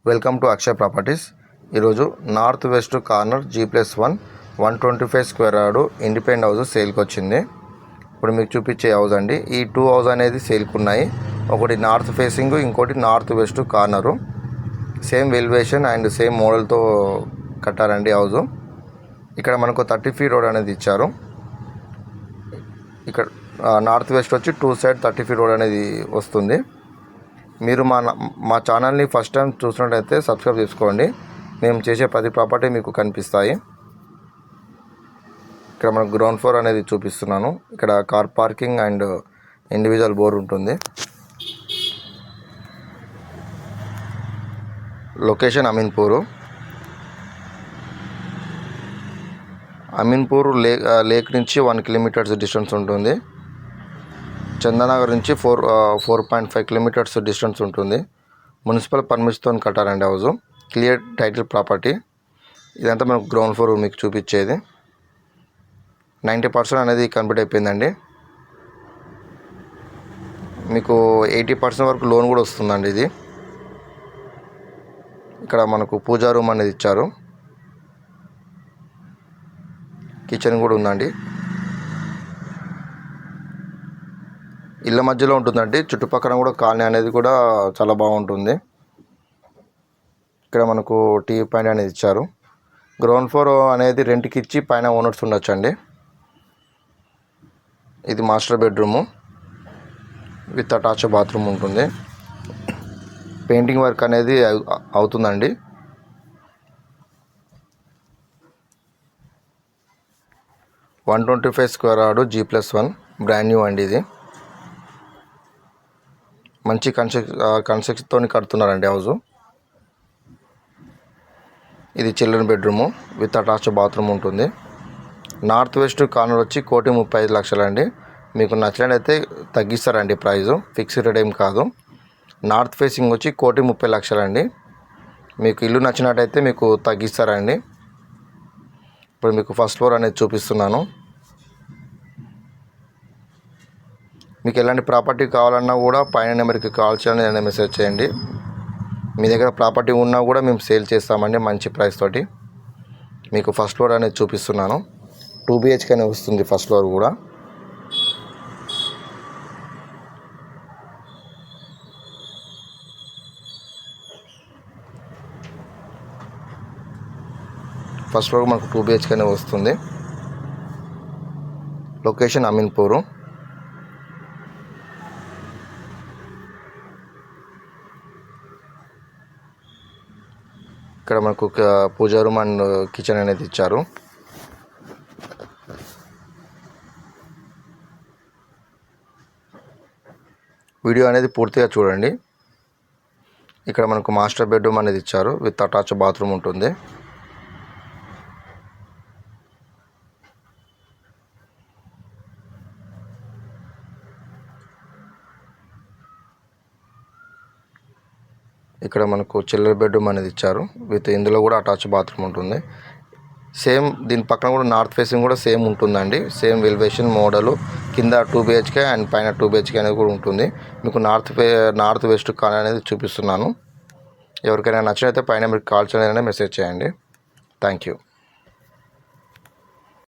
Welcome to Akshay Properties. ఈరోజు north west corner G+1 125 square yard independent house సేల్కి వచ్చింది. ఇప్పుడు మీకు చూపించే హౌస్ అండి. ఈ 2 హౌస్ అనేది సేల్కి ఉన్నాయి. ఒకటి నార్త్ ఫేసింగ్, ఇంకోటి north west corner. Same elevation and same మోడల్తో కట్టారండి హౌస్. ఇక్కడ మనకు 30 feet రోడ్ అనేది ఇచ్చారు. ఇక్కడ నార్త్ వెస్ట్ వచ్చి 2 side 30 feet రోడ్ అనేది వస్తుంది. మీరు మా ఛానల్ని ఫస్ట్ టైం చూసినట్లయితే సబ్స్క్రైబ్ చేసుకోండి. మేము చేసే ప్రతి ప్రాపర్టీ మీకు కనిపిస్తాయి. ఇక్కడ మనకు గ్రౌండ్ ఫ్లోర్ అనేది చూపిస్తున్నాను. ఇక్కడ car parking and individual bore ఉంటుంది. లొకేషన్ అమీన్పూర్ లేక్ నుంచి 1 kilometers డిస్టెన్స్ ఉంటుంది. చందానగర్ నుంచి 4.5 kilometers డిస్టెన్స్ ఉంటుంది. మున్సిపల్ పర్మిషన్తో కట్టారండి హౌస్. Clear title property. ఇదంతా మనకు గ్రౌండ్ ఫ్లోర్ మీకు చూపించేది. 90% అనేది కంప్లీట్ అయిపోయిందండి. మీకు 80% వరకు లోన్ కూడా వస్తుందండి. ఇది ఇక్కడ మనకు పూజా రూమ్ అనేది ఇచ్చారు. కిచెన్ కూడా ఉందండి. ఇళ్ళ మధ్యలో ఉంటుందండి. చుట్టుపక్కల కూడా కాలనీ అనేది కూడా చాలా బాగుంటుంది. ఇక్కడ మనకు టీవీ పాయింట్ అనేది ఇచ్చారు. గ్రౌండ్ ఫ్లోర్ అనేది రెంట్కి ఇచ్చి పైన ఓనర్స్ ఉండొచ్చు అండి. ఇది master bedroom with attach bathroom ఉంటుంది. పెయింటింగ్ వర్క్ అనేది అవుతుందండి. (125 square yard G+1 brand new అండి. ఇది మంచి కన్స్ట్రక్షన్తో కడుతున్నారండి హౌస్. ఇది children bedroom with attach bathroom ఉంటుంది. నార్త్ వెస్ట్ కార్నర్ వచ్చి 1,35,00,000 అండి. మీకు నచ్చినట్లయితే తగ్గిస్తారండి. ప్రైజు ఫిక్స్డ్ రేట్ ఏం కాదు. నార్త్ ఫేసింగ్ వచ్చి 1,30,00,000 అండి. మీకు ఇల్లు నచ్చినట్టయితే మీకు తగ్గిస్తారండి. ఇప్పుడు మీకు ఫస్ట్ ఫ్లోర్ అనేది చూపిస్తున్నాను. మీకు ఎలాంటి ప్రాపర్టీ కావాలన్నా కూడా పైన నెంబర్కి కాల్ చేయండి, లేదా మెసేజ్ చేయండి. మీ దగ్గర ప్రాపర్టీ ఉన్నా కూడా మేము సేల్ చేస్తామండి మంచి ప్రైస్ తోటి. మీకు ఫస్ట్ ఫ్లోర్ అనేది చూపిస్తున్నాను. 2 BHK అనే వస్తుంది ఫస్ట్ ఫ్లోర్ కూడా. ఫస్ట్ ఫ్లోర్ మనకు 2 BHK అనే వస్తుంది. లొకేషన్ అమీన్పూరు. ఇక్కడ మనకు పూజా రూమ్ అండ్ కిచెన్ అనేది ఇచ్చారు. వీడియో అనేది పూర్తిగా చూడండి. ఇక్కడ మనకు మాస్టర్ బెడ్రూమ్ అనేది ఇచ్చారు విత్ అటాచ్ బాత్రూమ్ ఉంటుంది. ఇక్కడ మనకు చిల్డ్రన్ బెడ్రూమ్ అనేది ఇచ్చారు విత్ ఇందులో కూడా అటాచ్ బాత్రూమ్ ఉంటుంది. సేమ్ దీని పక్కన కూడా నార్త్ ఫేసింగ్ కూడా సేమ్ ఉంటుందండి. Same elevation model. కింద 2 BHK అండ్ పైన 2 BHK అనేది కూడా ఉంటుంది. మీకు నార్త్ వెస్ట్ కార్నర్ అనేది చూపిస్తున్నాను. ఎవరికైనా నచ్చినైతే పైన మీరు కాల్ చేయాలని మెసేజ్ చేయండి. Thank you.